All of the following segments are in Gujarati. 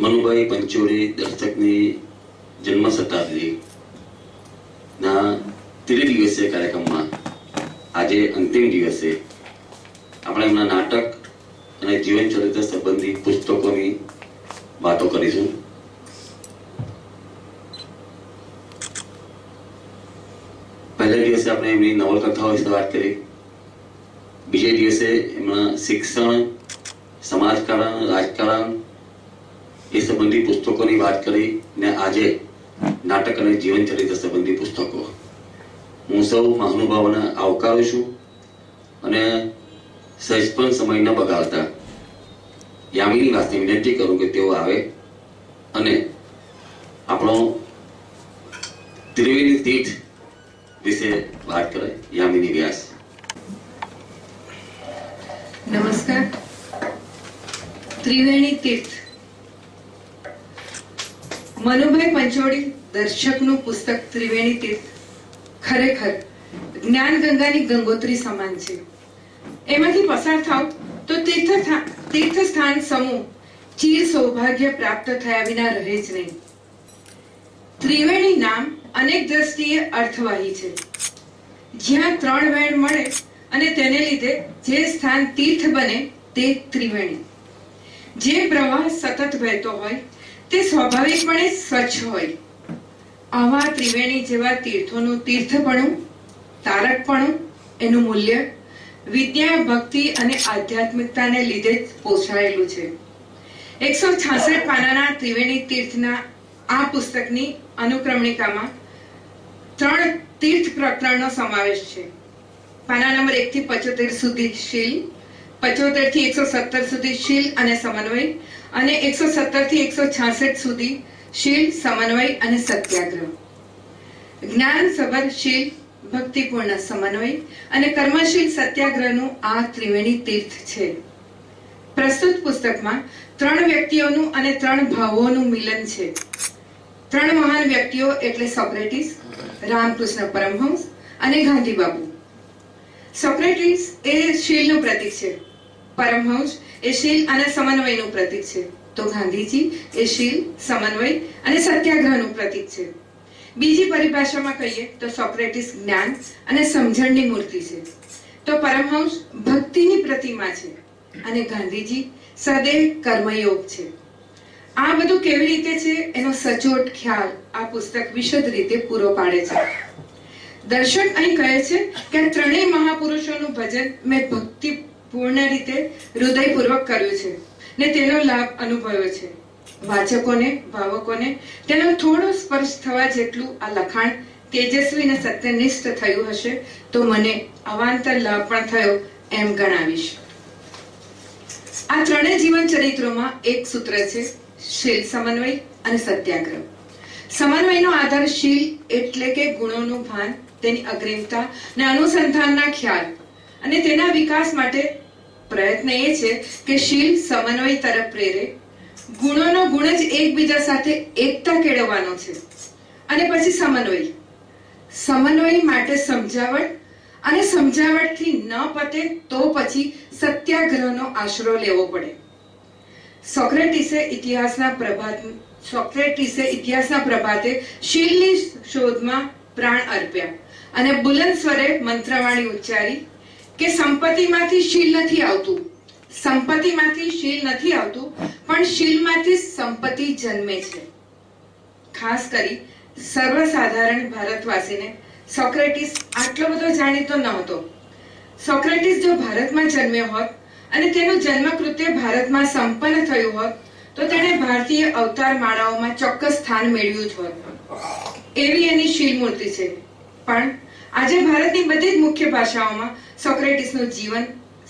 મનુભાઈ પંચોળી દર્શકની જન્મ શતાબ્દીના ત્રિદિવસીય કાર્યક્રમમાં આજે અંતિમ દિવસે આપણે એમના નાટક અને જીવન ચરિત્ર સંબંધી પુસ્તકોની વાતો કરીશું. પહેલા દિવસે આપણે એમની નવલકથાઓ વિશે વાત કરી, બીજે દિવસે એમના શિક્ષણ, સમાજકારણ, રાજકારણ એ સંબંધી પુસ્તકોની વાત કરી ને આજે નાટક અને જીવન ચરિત્ર સંબંધી પુસ્તકો. હું સૌ મહાનુભાવોને આવકારું છું અને સહેજ પણ સમય ન બગાડતા યામિની વાસને વિનંતી કરું કે તેઓ આવે અને આપણો ત્રિવેણી તીર્થ વિશે વાત કરે. યામિની વ્યાસ. નમસ્કાર. ત્રિવેણી તીર્થ મનુભાઈ પંચોળી દર્શકનું પુસ્તક ત્રિવેણી તીર્થ ખરેખર જ્ઞાન ગંગાની ગંગોત્રી સમાન છે. એમાંથી પસાર થાવ તો તીર્થ સ્થાન સમૂહ ચીર સૌભાગ્ય પ્રાપ્ત થયા વિના રહે જ નહીં. ત્રિવેણી નામ અનેક દ્રષ્ટિએ અર્થવાહી છે. જ્યાં ત્રણ વેણ મળે અને તેને લીધે જે સ્થાન તીર્થ બને તે ત્રિવેણી. જે પ્રવાહ સતત વહેતો હોય તે સ્વાભાવિકપણે સ્વચ્છ હોય. આવા ત્રિવેણી જેવા તીર્થોનું તીર્થપણું, તારકપણું, એનું મૂલ્ય વિદ્યા, ભક્તિ અને આધ્યાત્મિકતાને લીધે જ પોષાયેલું છે. 166 પાનાના ત્રિવેણી તીર્થના આ પુસ્તકની અનુક્રમણિકામાં 3 તીર્થ પ્રકરણનો સમાવેશ છે. પાના નંબર 1 થી 75 સુધી શીલ, 75 થી 117 સુધી શીલ અને સમન્વય, અને 117 થી 166 સુધી શીલ, સમન્વય અને સત્યાગ્રહ. જ્ઞાન સભર શીલ, ભક્તિપૂર્ણ સમન્વય અને કર્મશીલ સત્યાગ્રહનું આ ત્રિવેણી તીર્થ છે. પ્રસ્તુત પુસ્તકમાં 3 વ્યક્તિઓનું અને 3 ભાવોનું મિલન છે. 3 મહાન વ્યક્તિઓ એટલે સોક્રેટિસ, રામકૃષ્ણ પરમહંસ અને ગાંધી બાપુ. સોક્રેટિસ એ શીલનું પ્રતીક છે, પરમહંસ એ શીલ અને સમન્વયનું પ્રતીક છે, તો ગાંધીજી એ શીલ, સમન્વય અને સત્યાગ્રહનું પ્રતીક છે. બીજી પરિભાષામાં કહીએ તો સોક્રેટિસ જ્ઞાન અને સમજણની મૂર્તિ છે, તો પરમહંસ ભક્તિની પ્રતિમા છે અને ગાંધીજી સદૈવ કર્મયોગ છે. આ બધું કેવી રીતે છે એનો સચોટ ખ્યાલ આ પુસ્તક વિશદ રીતે પૂરો પાડે છે. દર્શક અહીં કહે છે કે ત્રણેય મહાપુરુષોનું ભજન મેં ભક્તિપૂર્ણ રીતે હૃદયપૂર્વક કર્યું છે ને તેનો લાભ અનુભવ્યો છે. વાચકોને, ભાવકોને તેનો થોડો સ્પર્શ થવા જેટલું આ લખાણ તેજસ્વી અને સત્યનિષ્ઠ થયું હશે તો મને અવાંતર લાભ પણ થયો એમ ગણાવીશ. આ ત્રણેય જીવન ચરિત્રોમાં એક સૂત્ર છે, શીલ, સમન્વય અને સત્યાગ્રહ. સમન્વયનો આધાર શીલ એટલે કે ગુણોનું ભાન, તેની અગ્રિમતા અને અનુસંધાનના ખ્યાલ અને તેના વિકાસ માટે પ્રયત્ન એ છે કે શીલ સમન્વય તરફ પ્રેરે. ગુણોનો ગુણ જ એકબીજા સાથે એકતા કેળવવાનો છે. અને પછી સમન્વય. સમન્વય માટે સમજાવટ અને સમજાવટથી ન પતે તો પછી સત્યાગ્રહનો આશરો લેવો પડે. સોક્રેટિસે ઇતિહાસના પ્રભાતે શીલની શોધમાં પ્રાણ અર્પ્યા અને બુલંદ સ્વરે મંત્રવાણી ઉચ્ચારી કે સંપત્તિમાંથી શીલ નથી આવતું, સંપત્તિમાંથી શીલ નથી આવતું, પણ શીલમાંથી સંપત્તિ જન્મે છે. ખાસ કરી સર્વસાધારણ ભારતવાસીને સોક્રેટિસ આટલો બધો જાણીતો ન હતો. સોક્રેટિસ જો ભારતમાં જન્મ્યો હોત અને તેનું જન્મકૃત્ય ભારતમાં સંપન્ન થયું હોત તો તેણે ભારતીય અવતાર માળાઓમાં ચોક્કસ સ્થાન મેળવ્યું જ હોત. એવી એની શીલ મૂર્તિ છે. પણ આજે ભારતની બધી જ મુખ્ય ભાષાઓમાં સોક્રેટિસનું જીવન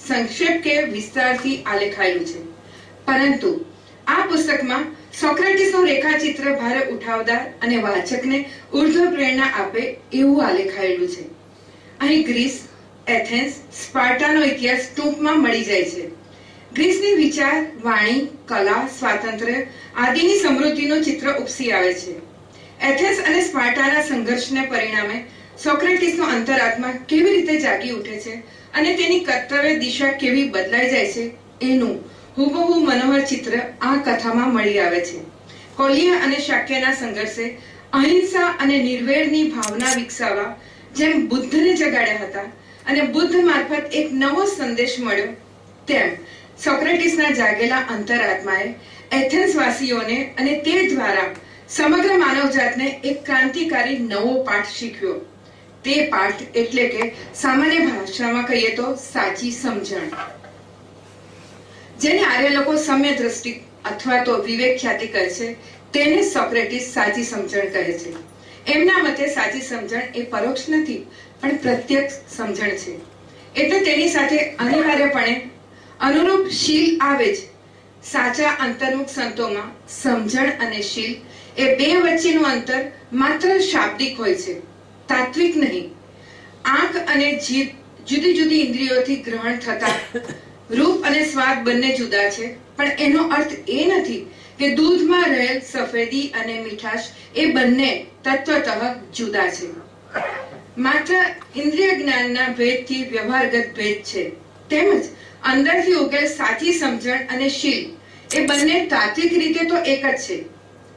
સંક્ષેપ કે વિસ્તારથી આલેખાયેલું છે. પરંતુ આ પુસ્તકમાં સોક્રેટિસનું રેખાચિત્ર ભારે ઉઠાવદાર અને વાચકને ઉર્ધ્વ પ્રેરણા આપે એવું આલેખાયેલું છે. અહીં ગ્રીસ, એથેન્સ, સ્પાર્ટાનો ઇતિહાસ ટૂંકમાં મળી જાય છે. ગ્રીસની વિચાર, વાણી, કલા, સ્વાતંત્ર્ય આદિની સમૃદ્ધિનું ચિત્ર ઉપસી આવે છે. એથેન્સ અને સ્પાર્ટાના સંઘર્ષને પરિણામે સોક્રેટિસનો અંતરાત્મા કેવી રીતે જાગી ઉઠે છે અને તેની કર્તવ્ય દિશા કેવી બદલાઈ જાય છે એનું હુબહુ મનોહર ચિત્ર આ કથામાં મળી આવે છે. કોલિયા અને શાક્યના સંઘર્ષે અહિંસા અને નિર્વેરની ભાવના વિકસાવવા જેમ બુદ્ધને જગાડ્યા હતા અને બુદ્ધ મારફત એક નવો સંદેશ મળ્યો, તેમ સોક્રેટિસના જાગેલા અંતરાત્માએ એથેન્સ વાસીઓને અને તે દ્વારા સમગ્ર માનવજાતને એક ક્રાંતિકારી નવો પાઠ શીખ્યો. તે પાઠ એટલે કે સામાન્ય ભાષામાં કહીએ તો સાચી સમજણ, જેને આર્ય લોકો સમ્ય દ્રષ્ટિ અથવા તો વિવેક ખ્યાતિ કહે છે, તેને સોક્રેટિસ સાચી સમજણ કહે છે. એમના મતે સાચી સમજણ એ પરોક્ષ નથી પણ પ્રત્યક્ષ સમજણ છે. એટલે તેની સાથે અનિવાર્યપણે અનુરૂપ શીલ આવે જ. સાચા અંતર્મુખ સંતોમાં સમજણ અને શીલ એ બે વચ્ચેનું અંતર માત્ર શાબ્દિક હોય છે, તાત્વિક નહીં. આંખ અને જીભ જુદી જુદી ઇન્દ્રિયોથી ગ્રહણ થતા રૂપ અને સ્વાદ બંને જુદા છે, પણ એનો અર્થ એ નથી કે દૂધમાં રહેલ સફેદી અને મીઠાશ એ બંને તત્વતઃ જુદા છે. માત્ર ઇન્દ્રિય જ્ઞાનના ભેદથી વ્યવહારગત ભેદ છે. તેમજ અંદરથી ઉગેલ સાચી સમજણ અને શીલ એ બંને તાત્વિક રીતે તો એક જ છે.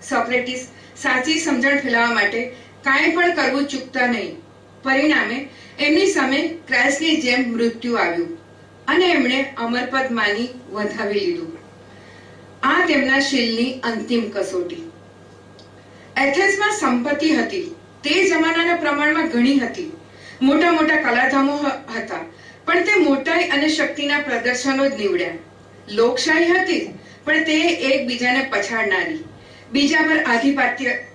સોક્રેટિસ સાચી સમજણ ફેલાવવા માટે કાંઈ પણ કરવું ચૂકતા નહીં. પરિણામે એમની સામે ક્રાઇસ્ટની જેમ મૃત્યુ આવ્યું અને એમણે અમરપદ માની વધાવી લીધું. આ તેમના શીલની અંતિમ કસોટી. એથેન્સમાં સંપત્તિ હતી, તે જમાનાના પ્રમાણમાં ઘણી હતી. મોટા મોટા કલાધામો હતા, પણ તે મોટાઈ અને શક્તિના પ્રદર્શનો જ નીવડ્યા. લોકશાહી હતી, પણ તે એકબીજાને પછાડનારી, બીજા પર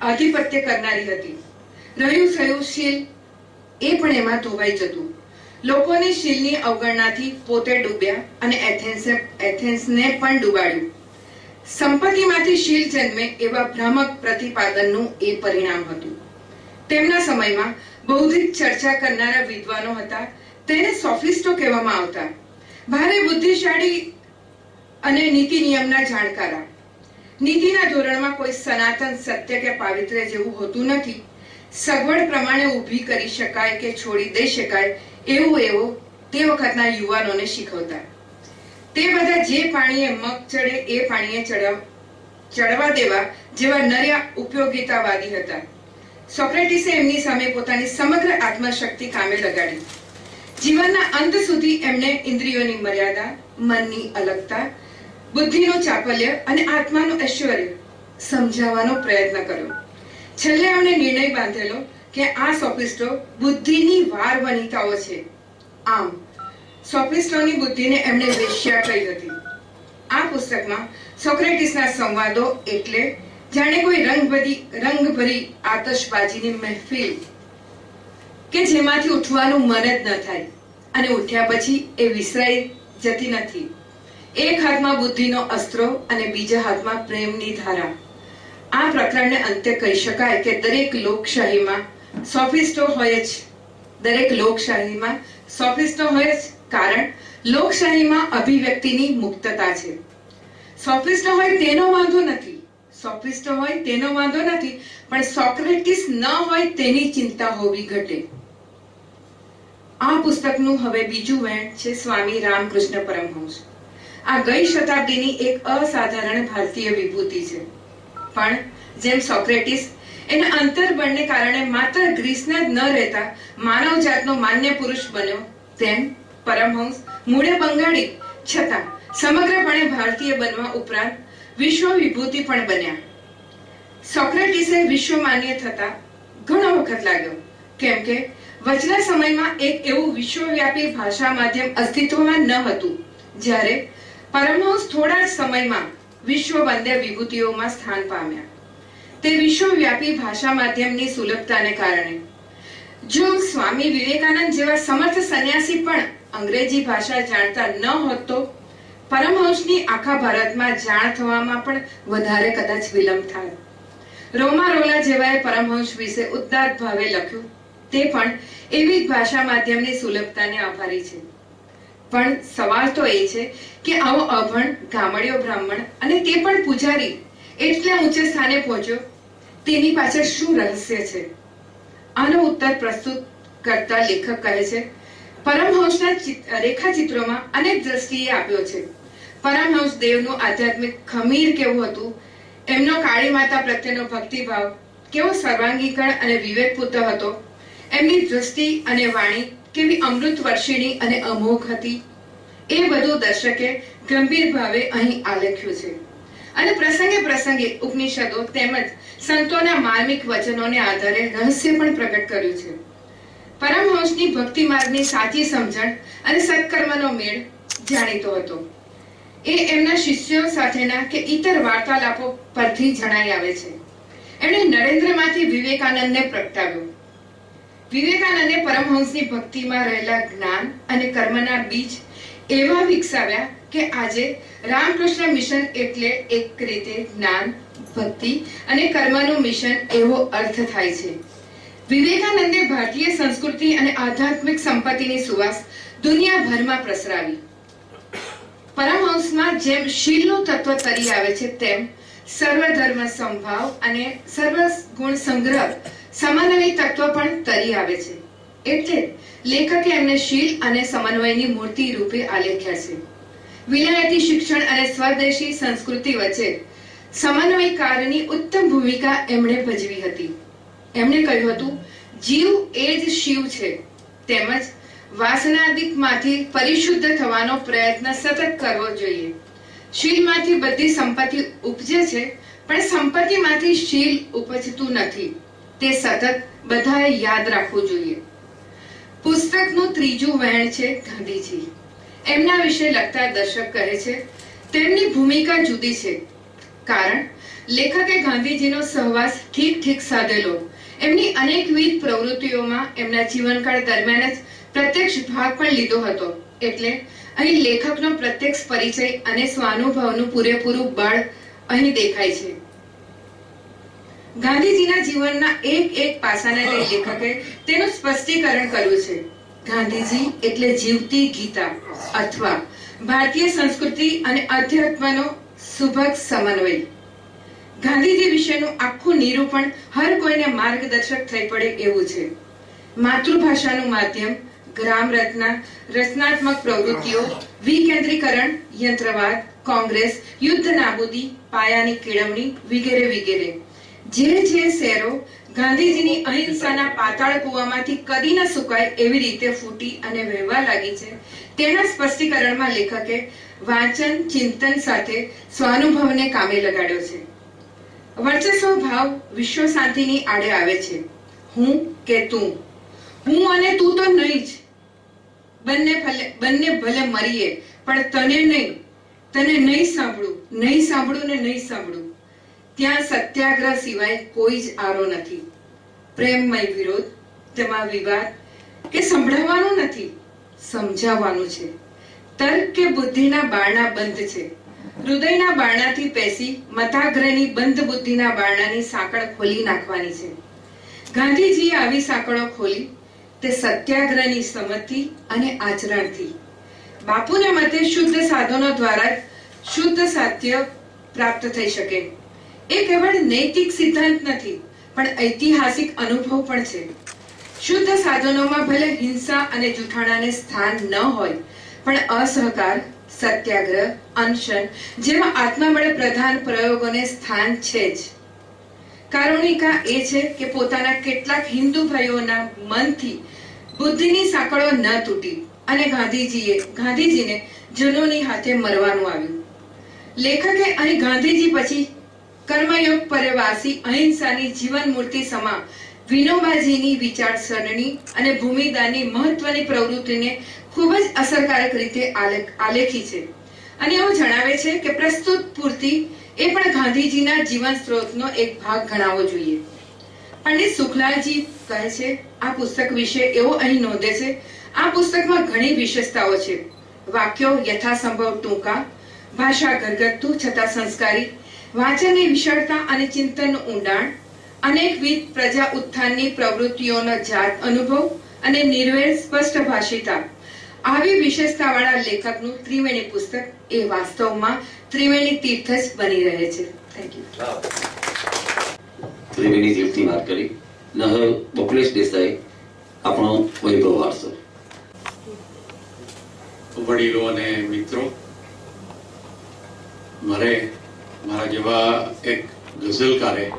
આધિપત્ય કરનારી હતી. રહ્યું સહયું શીલ એ પણ એમાં ધોવાઈ જતું. લોકોની શીલની અવગણનાથી પોતે ડૂબ્યા અને એથેન્સને પણ ડૂબાડ્યું. સંપત્તિમાંથી શીલ જન્મે એવા ભ્રામક પ્રતિપાદનનું એ પરિણામ હતું. તેમના સમયમાં બૌદ્ધિક ચર્ચા કરનારા વિદ્વાનો હતા, તેને સોફિસ્ટો કહેવામાં આવતા. ભારે બુદ્ધિશાળી અને નીતિ નિયમના જાણકારા. નીતિના ધોરણમાં કોઈ સનાતન સત્ય કે પાવિત્ર્ય જેવું હોતું નથી. સગવડ પ્રમાણે ઊભી કરી શકાય કે છોડી દઈ શકાય એવું તે વખતના યુવાનોને શીખવતા. તે બધા જે પાણીએ મગ ચડે એ પાણીએ ચડવા દેવા જેવા નર્યા ઉપયોગિતાવાદી હતા. સોક્રેટિસે એમની સામે પોતાની સમગ્ર આત્મશક્તિ કામે લગાડી. જીવનના અંત સુધી એમણે ઇન્દ્રિયોની મર્યાદા, મનની અલગતા, બુદ્ધિનું ચાપલ્ય અને આત્માનું ઐશ્વર્ય સમજાવવાનો પ્રયત્ન કર્યો. છેલ્લે એમણે નિર્ણય બાંધેલો કે આ સોફિસ્ટો બુદ્ધિની વાર વનિતાઓ છે. આમ સોફિસ્ટોની બુદ્ધિને એમણે વેશ્યા કહી હતી. આ પુસ્તકમાં સોક્રેટિસના સંવાદો એટલે જાણે કોઈ રંગભરી આતશબાજીની મહેફિલ કે જેમાંથી ઉઠવાનું મન જ ન થાય અને ઉઠ્યા પછી એ વિસરાઈ જતી નથી. એક હાથમાં બુદ્ધિનો અસ્ત્રો અને બીજા હાથમાં પ્રેમની ધારા. આ પ્રકરણને અંતે કહી શકાય કે દરેક લોકશાહીમાં સોફિસ્ટો હોય જ. દરેક લોકશાહીમાં સોફિસ્ટો હોય જ, કારણ લોકશાહીમાં અભિવ્યક્તિની મુક્તતા છે. સોફિસ્ટો હોય તેનો વાંધો નથી, સોફિસ્ટો હોય તેનો વાંધો નથી, પણ સોક્રેટિસ ન હોય તેની ચિંતા હોવી ઘટે. આ પુસ્તકનું હવે બીજું વહેણ છે સ્વામી રામકૃષ્ણ પરમહંસ. આ ગઈ શતાબ્દીની એક અસાધારણ ભારતીય વિભૂતિ છે. પણ જેમ સોક્રેટિસ એના અંતર્બળને કારણે માત્ર ગ્રીસના જ ન રહેતા માનવજાતનો માન્ય પુરુષ બન્યો, તેમ પરમહંસ મૂળે બંગાળી છતાં સમગ્રપણે ભારતીય બનવા ઉપરાંત વિશ્વ વિભૂતિ પણ બન્યા. સોક્રેટિસે વિશ્વ માન્ય થતા ઘણો વખત લાગ્યો, કેમ કે વચના સમયમાં એક એવું વિશ્વવ્યાપી ભાષા માધ્યમ અસ્તિત્વમાં ન હતું, જ્યારે પરમહંસ થોડા જ સમયમાં વિશ્વ વંદ્ય વિભૂતિઓમાં સ્થાન પામ્યા. તે વિશ્વવ્યાપી ભાષા માધ્યમની સુલભતાને કારણે. જો સ્વામી વિવેકાનંદ જેવા સમર્થ સંન્યાસી પણ અંગ્રેજી ભાષા જાણતા ન હોત તો પરમહંસની આખા ભારતમાં જાણ થવામાં પણ વધારે કદાચ વિલંબ થાય. રોમા રોલા જેવાએ પરમહંસ વિશે ઉદાત્ત ભાવે લખ્યું, તે પણ એવી જ ભાષા માધ્યમની સુલભતાને આભારી છે. પણ સવાલ તો એ છે કે આવો અભણ ગામડિયો બ્રાહ્મણ અને તે પણ પૂજારી એટલા ઊંચે સ્થાને પહોંચ્યો, તેની પાછળ શું રહસ્ય છે? આનો ઉત્તર પ્રસ્તુત કરતા લેખક કહે છે, પરમહંસના રેખાચિત્રોમાં અનેક દ્રષ્ટિએ આપ્યો છે, પરમહંસ દેવનું આધ્યાત્મિક ખમીર કેવું હતું, એમનો કાળી માતા પ્રત્યેનો ભક્તિભાવ કેવો સર્વાંગીકરણ અને વિવેકપૂર્ણ હતો, એમની દૃષ્ટિ અને વાણી કેવી અમૃત વર્ષિણી અને અમોઘ હતી, એ બધું દર્શકે ગંભીર ભાવે અહીં આલેખ્યું છે. અને પ્રસંગે પ્રસંગે ઉપનિષદો તેમજ સંતોના માર્મિક વચનોને આધારે રહસ્ય પણ પ્રગટ કર્યું છે. પરમહંસની ભક્તિ માર્ગની સાચી સમજણ અને સત્કર્મનો મેળ જાણીતો હતો. એ એમના શિષ્યો સાથેના કે ઇતર વાર્તાલાપો પરથી જણાઈ આવે છે. એમણે નરેન્દ્રમાંથી વિવેકાનંદને પ્રગટાવ્યો. વિવેકાનંદે પરમહંસની ભક્તિમાં રહેલા જ્ઞાન અને કર્મના બીજ એવા વિકસાવ્યા કે આજે રામકૃષ્ણ મિશન એટલે એક રીતે જ્ઞાન, ભક્તિ અને કર્મનું મિશન એવો અર્થ થાય છે. વિવેકાનંદે ભારતીય સંસ્કૃતિ અને આધ્યાત્મિક સંપત્તિની સુવાસ દુનિયાભરમાં પ્રસરાવી. પરમહંસમાં જેમ શીલનું તત્વ તરી આવે છે, તેમ સર્વધર્મ સમભાવ અને સર્વગુણ સંગ્રહ સમન્વય તત્વ પણ તરી આવે છે. એટલે લેખકે એમને શીલ અને સમન્વયની મૂર્તિ રૂપે આલેખ્યા છે. વિલાયતી શિક્ષણ અને સ્વદેશી સંસ્કૃતિ વચ્ચે સમન્વયકારની ઉત્તમ ભૂમિકા એમણે ભજવી હતી. એમણે કહ્યું હતું, જીવ એ જ શિવ છે, તેમજ વાસનાદિકમાંથી પરિશુદ્ધ થવાનો પ્રયત્ન સતત કરવો જોઈએ. શીલમાંથી બધી સંપત્તિ ઉપજે છે, પણ સંપત્તિમાંથી શીલ ઉપજતું નથી. તે સતત બધાએ યાદ રાખવું જોઈએ. પુસ્તકનું ત્રીજું વહેણ છે ગાંધીજી. એમના વિશે લખતા દર્શક કહે છે, તેમની ભૂમિકા જુદી છે, કારણ લેખકે ગાંધીજીનો સહવાસ ઠીક સાધેલો. એમની અનેકવિધ પ્રવૃત્તિઓમાં એમના જીવનકાળ દરમિયાન જ પ્રત્યક્ષ ભાગ પણ લીધો હતો. એટલે અહીં લેખકનો પ્રત્યક્ષ પરિચય અને સ્વાનુભવનું પૂરેપૂરું બળ અહીં દેખાય છે. ગાંધીજીના જીવનના એક પાસાને લઈ લેખકે તેનું સ્પષ્ટીકરણ કર્યું છે. ગાંધીજી એટલે જીવતી ગીતા અથવા ભારતીય સંસ્કૃતિ અને અધ્યાત્મનો સુભગ સમન્વય. ગાંધીજી વિશેનું આખું નિરૂપણ હર કોઈને માર્ગદર્શક થઈ પડે એવું છે. માતૃભાષાનું માધ્યમ, ગ્રામ રચના, રચનાત્મક પ્રવૃત્તિઓ, વિકેન્દ્રીકરણ, યંત્રવાદ, કોંગ્રેસ, યુદ્ધ નાબૂદી, પાયાની કેળવણી વગેરે વગેરે. જે શેરો ગાંધીજીની અહિંસાના પાતાળ કૂવામાંથી કદી ન સુકાય એવી રીતે ફૂટી અને વહેવા લાગી છે, તેના સ્પષ્ટીકરણમાં લેખકે વાંચન ચિંતન સાથે સ્વાનુભવને કામે લગાડ્યો છે. વર્ચસ્વ ભાવ વિશ્વ શાંતિની આડે આવે છે. હું કે તું, હું અને તું તો નહીં જ, બંને ભલે મરીએ, પણ તને નહીં સાંભળું. ત્યાં સત્યાગ્રહ સિવાય કોઈ જ આરો નથી. પ્રેમમય વિરોધ, તેમાં વિવાદ કે સંભળાવવાનું નથી, સમજાવવાનું છે. તર્ક કે બુદ્ધિના બારણા બંધ છે. હૃદયના બારણાથી પેસી મતાગ્રહની બંધ બુદ્ધિના બારણાની સાંકળ ખોલી નાખવાની છે. ગાંધીજીએ આવી સાંકળો ખોલી તે સત્યાગ્રહની સમજથી અને આચરણથી. બાપુના મતે શુદ્ધ સાધનો દ્વારા શુદ્ધ સત્ય પ્રાપ્ત થઈ શકે. એ કેવળ નૈતિક સિદ્ધાંત નથી, પણ ઐતિહાસિક અનુભવ પણ છે. શુદ્ધ સાધનોમાં ભલે હિંસા અને જૂઠાણાને સ્થાન ન હોય, પણ અસહકાર, સત્યાગ્રહ, અનશન જેવા આત્મબળ પ્રધાન પ્રયોગોને સ્થાન છે જ. કારુણિકા એ છે કે પોતાના કેટલાક હિન્દુ ભાઈઓના મનથી બુદ્ધિની સાંકળો ન તૂટી અને ગાંધીજીને જનોની હાથે મરવાનું આવ્યું. લેખકે અહીં ગાંધીજી પછી કર્મયોગ પરવાસી અહિંસાની જીવન મૂર્તિ સમા વિનોબાજીની વિચારસરણી અને ભૂમિદાનની મહત્વની પ્રવૃત્તિને ખૂબ જ અસરકારક રીતે આલેખી છે. અને એવું જણાવે છે કે પ્રસ્તુત પૂર્તિ એ પણ ગાંધીજીના જીવન સ્ત્રોતનો એક ભાગ ગણાવવો જોઈએ. પંડિત સુખલાલજી કહે છે, આ પુસ્તક વિશે એવો અહીં નોંધે છે, આ પુસ્તકમાં ઘણી વિશેષતાઓ છે. વાક્યો યથાસંભવ ટૂંકા, ભાષા ઘરગથ્થુ છતાં સંસ્કારી, વાંચનની વિશાળતા અને ચિંતનનું ઊંડાણ, અનેકવિધ પ્રજા ઉત્થાનની પ્રવૃત્તિઓનો જાત અનુભવ અને નિર્વેળ સ્પષ્ટ ભાષિતા. આવી વિશેષતાવાળા લેખકનું ત્રિવેણી પુસ્તક એ વાસ્તવમાં ત્રિવેણી તીર્થ જ બની રહે છે. Thank you. ત્રિવેણી તીર્થની વાત કરી. હવે બકુલેશ દેસાઈ આપણો વૈભવ વારસો. વડીલો અને મિત્રો, મારે મારા જેવા એક ગઝલકારે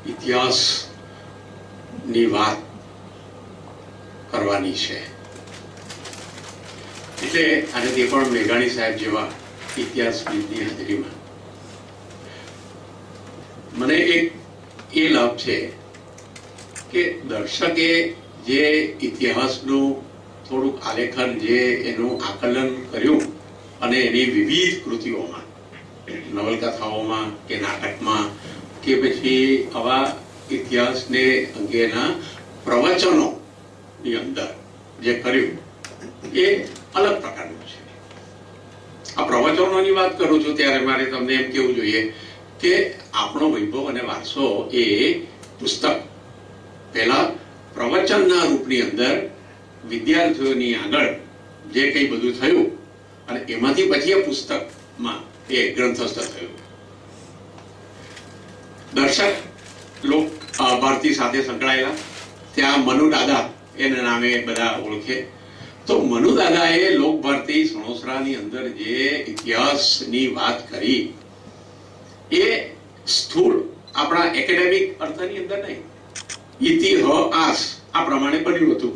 ઇતિહાસની વાત કરવાની છે, એટલે અને તે પણ મેઘાણી સાહેબ જેવા ઇતિહાસવિદની હાજરીમાં મને એક એ લાભ છે કે દર્શકે જે ઇતિહાસનું થોડુંક આલેખન, જે એનું આકલન કર્યું અને એની વિવિધ કૃતિઓમાં, નવલકથાઓમાં કે નાટકમાં કે પછી આવા ઇતિહાસને અંગેના પ્રવચનોની અંદર જે કર્યું એ અલગ પ્રકારનું છે. આ પ્રવચનોની વાત કરું છું ત્યારે મારે તમને એમ કહેવું જોઈએ કે આપણો વૈભવ અને વારસો એ પુસ્તક પહેલા પ્રવચનના રૂપની અંદર વિદ્યાર્થીઓની આગળ જે કંઈ બધું થયું અને એમાંથી પછી એ પુસ્તકમાં એ ગ્રંથસ્થ થયું. દર્શક લોક ભારતી સાથે સંકળાયેલા ત્યાં મનુ દાદા એના નામે બધા ઓળખે. તો મનુ દાદાએ લોક ભારતી સણોસરાની અંદર જે ઇતિહાસની વાત કરી એ સ્થૂળ આપણા એકેડેમિક અર્થની અંદર નહીં, ઇતિહાસ આ પ્રમાણે બન્યું હતું.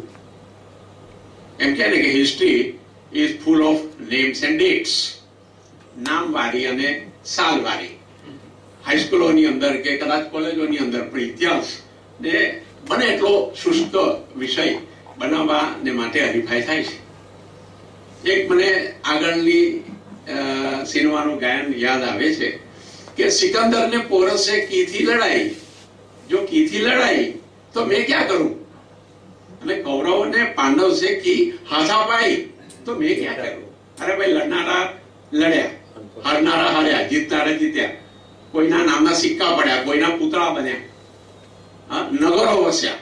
એમ કહે ને કે history is full of names and dates, નામવારી અને સાલવારી. હાઈસ્કૂલોની અંદર કે કદાચ કોલેજોની અંદર પણ ઇતિહાસ ને બને એટલો શુષ્ક વિષય બનાવવાને માટે હરીફાઈ થાય છે. એક મને આગળની સિનેમાનું ગાયન યાદ આવે છે કે સિકંદર ને પોરસે કી થી લડાઈ, જો કી થી લડાઈ તો મેં ક્યાં કરું, અને કૌરવ ને પાંડવ સે કી હાથાપાઈ તો મેં ક્યાં કરું. અરે ભાઈ, લડનારા લડ્યા, હારનારા હાર્યા, જીતનારા જીત્યા, કોઈના નામના સિક્કા પડ્યા, કોઈના પુતળા બન્યા, નગરો વસ્યા,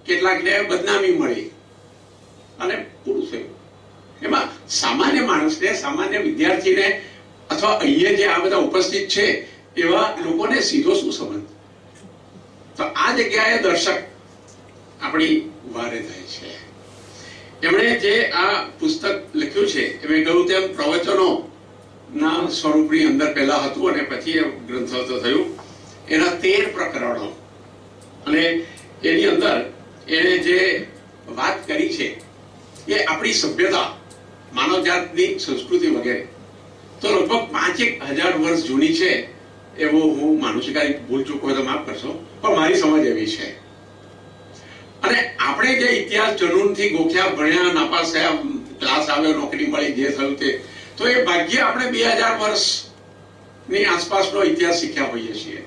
કેટલાકને બદનામી મળી અને પૂરું થયું. એમાં સામાન્ય માણસને, સામાન્ય વિદ્યાર્થીને અથવા અહીંયા જે આ બધા ઉપસ્થિત છે એવા લોકોને સીધો શું સંબંધ? તો આ જગ્યાએ દર્શક આપણી વારે થાય છે. એમણે જે આ પુસ્તક લખ્યું છે એમણે કહ્યું તેમ પ્રવચનો ના સ્વરૂપની અંદર પહેલા હતું અને પછી ગ્રંથસ્થ થયું. એના 13 પ્રકરણો અને એની અંદર એને જે વાત કરી છે એ આપણી સભ્યતા, માનવજાતની સંસ્કૃતિ વગેરે તો લગભગ 5,000 વર્ષ જૂની છે એવું હું માનું છું. કાંઈ ભૂલ ચૂક હોય તો માફ કરશો, પણ મારી સમજ એવી છે. અને આપણે જે ઇતિહાસ જનૂનથી ગોખ્યા, ભણ્યા, નાપાસ થયા, ક્લાસ આવ્યો, નોકરી મળી, જે થયું તે, તો એ ભાગ્ય આપણે 2000 વર્ષની આસપાસનો ઇતિહાસ શીખ્યા હોઈએ છીએ.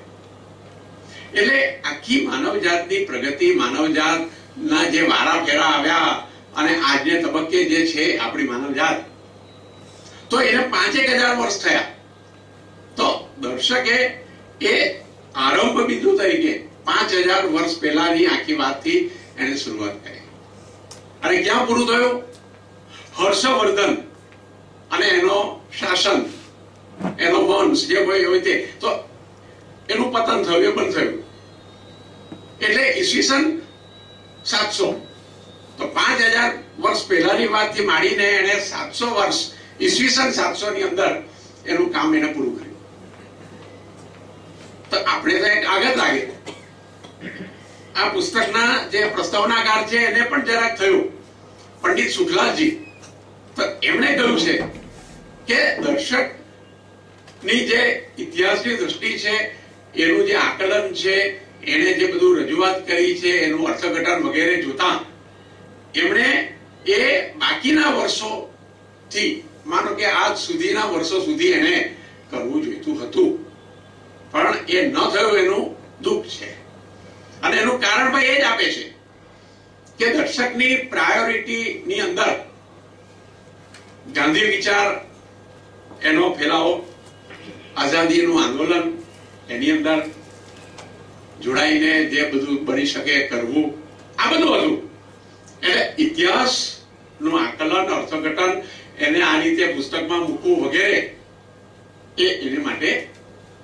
એટલે આખી માનવજાતની પ્રગતિ, માનવજાતના જે વારા ફેરા આવ્યા અને આજને તબક્કે જે છે આપણી માનવજાત, તો એને 5,000 વર્ષ થયા. તો દર્શકે એ આરંભ બિંદુ તરીકે 5,000 વર્ષ પહેલાની આખી વાતથી એને શરૂઆત કરી. અને ક્યાં પૂરું થયું? હર્ષવર્ધન અને એનો શાસન, એનો વંશ જે હોય તે, તો એનું પતન થયું, એ બંધ થયું. એટલે ઈસવીસન 700, તો 5,000 વર્ષ પહેલાની વાતથી માંડીને એને 700 વર્ષ ઈસવીસન 700 ની અંદર એનું કામ એને પૂરું કર્યું. તો આપણે તો એક આગળ લાગે. આ પુસ્તકના જે પ્રસ્તાવનાકાર છે એને પણ જરાક થયું, પંડિત શુક્લાજી. તો એમણે કહ્યું છે કે દર્શકની જે ઇતિહાસની દૃષ્ટિ છે, એનું જે આકલન છે, એને જે બધું રજૂઆત કરી છે, એનું અર્થઘટન વગેરે જોતા એમણે એ બાકીના વર્ષોથી, માનો કે આજ સુધીના વર્ષો સુધી એને કરવું જોઈતું હતું, પણ એ ન થયું એનું દુઃખ છે. અને એનું કારણ ભાઈ એ જ આપે છે કે દર્શકની પ્રાયોરિટીની અંદર ગાંધી વિચાર, એનો ફેલાવો, આઝાદીનું આંદોલન, એની અંદર જોડાઈને જે બધું બની શકે કરવું, આ બધું હતું. એટલે ઇતિહાસનું આકલન, અર્થઘટન, એને આ રીતે પુસ્તકમાં મૂકવું વગેરે એ એને માટે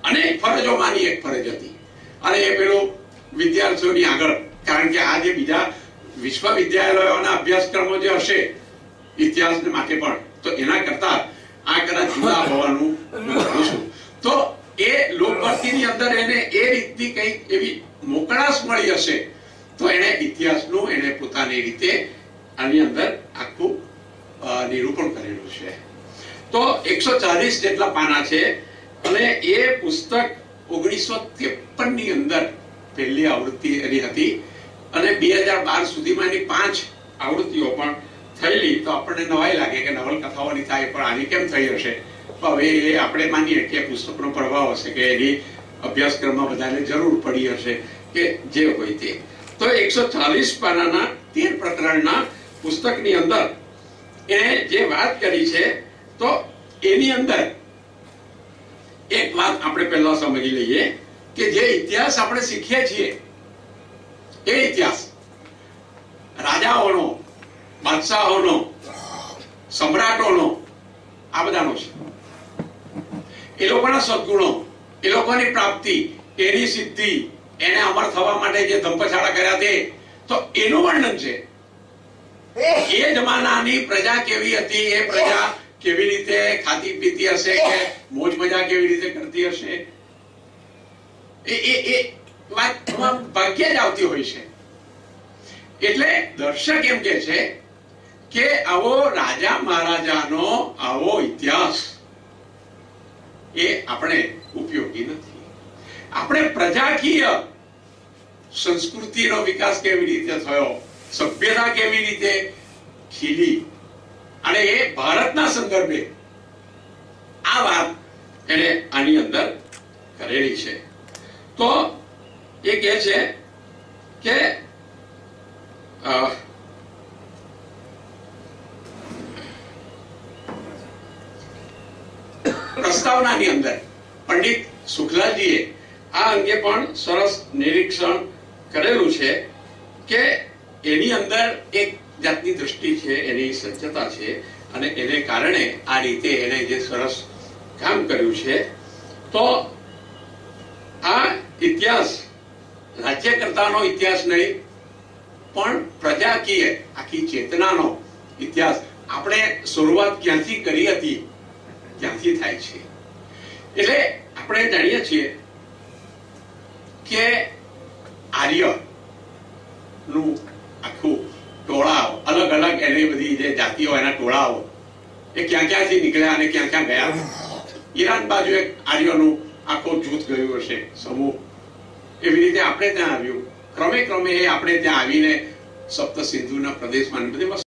અનેક ફરજોમાંની એક ફરજ હતી. અને એ પેલું વિદ્યાર્થીઓની આગળ, કારણ કે આ જે બીજા વિશ્વવિદ્યાલયોના અભ્યાસક્રમો જે હશે ઇતિહાસ માટે પણ, તો એના કરતા આ કદાચ જુદા હોવાનું હું કહું છું. તો એ લોકભરતીની અંદર એને એ રીતની કંઈક એવી મોકળાશ મળી હશે તો એને ઇતિહાસનું એને પોતાની રીતે આની અંદર આખું નિરૂપણ કરેલું છે. તો 140 જેટલા પાના છે અને એ પુસ્તક 1953 ની અંદર પહેલી આવૃત્તિ એની હતી અને 2012 સુધીમાં એની 5 આવૃત્તિઓ પણ થયેલી. તો આપણને નવાઈ લાગે કે નવલકથાઓની થાય પણ આની કેમ થઈ હશે. હવે એ આપણે માનીએ કે પુસ્તકનો પ્રભાવ હશે કે એની અભ્યાસક્રમમાં બધાને જરૂર પડી હશે કે જે હોય તે. તો 140 પાનાના 13 પ્રકરણના પુસ્તકની અંદર એને જે વાત કરી છે તો એની અંદર એક વાત આપણે પહેલા સમજી લઈએ કે જે ઇતિહાસ આપણે શીખીએ છીએ એ ઇતિહાસ રાજાઓનો, બાદશાહોનો, સમ્રાટોનો, આ બધાનો છે. એ લોકોના સદગુણો, એ લોકોની પ્રાપ્તિ, એની સિદ્ધિ, એને અમર થવા માટે જે ધંપછાડા કર્યા તે, તો એનું વર્ણન છે. એ જમાનાની પ્રજા કેવી હતી, એ પ્રજા કેવી રીતે ખાતી પીતી હશે કે મોજ મજા કેવી રીતે કરતી હશે, એ વાત ભાગ્યે જ આવતી હોય છે. એટલે દર્શક એમ કે છે કે આવો રાજા મહારાજાનો આવો ઇતિહાસ એ આપણે ઉપયોગી નથી. આપણે પ્રજાકીય સંસ્કૃતિનો વિકાસ કેવી રીતે થયો, સભ્યતા કેવી રીતે ખીલી, અને એ ભારતના સંદર્ભે આ વાત એને આની અંદર કરેલી છે. તો એ કહે છે કે પ્રસ્તાવનાની અંદર પંડિત સુખલાલજીએ આ અંગે પણ સરસ નિરીક્ષણ કરેલું છે કે એની અંદર એક જાતની દ્રષ્ટિ છે, એની સજ્જતા છે અને એને કારણે આ રીતે એને જે સરસ કામ કર્યું છે. તો આ ઇતિહાસ રાજ્યકર્તાનો ઇતિહાસ નહીં પણ પ્રજાકીય આખી ચેતનાનો ઇતિહાસ. આપણે શરૂઆત ક્યાંથી કરી હતી ત્યાંથી થાય છે. એટલે આપણે જાણીએ છીએ કે આર્ય નું આખું ટોળાઓ, અલગ અલગ એની બધી જે જાતિઓ, એના ટોળાઓ એ ક્યાં ક્યાંથી નીકળ્યા અને ક્યાં ક્યાં ગયા. ઈરાન બાજુ એક આર્યનું આખો જૂથ ગયું હશે, સમૂહ. એવી રીતે આપણે ત્યાં આવ્યું. ક્રમે ક્રમે એ આપણે ત્યાં આવીને સપ્ત સિંધુના પ્રદેશમાં બધી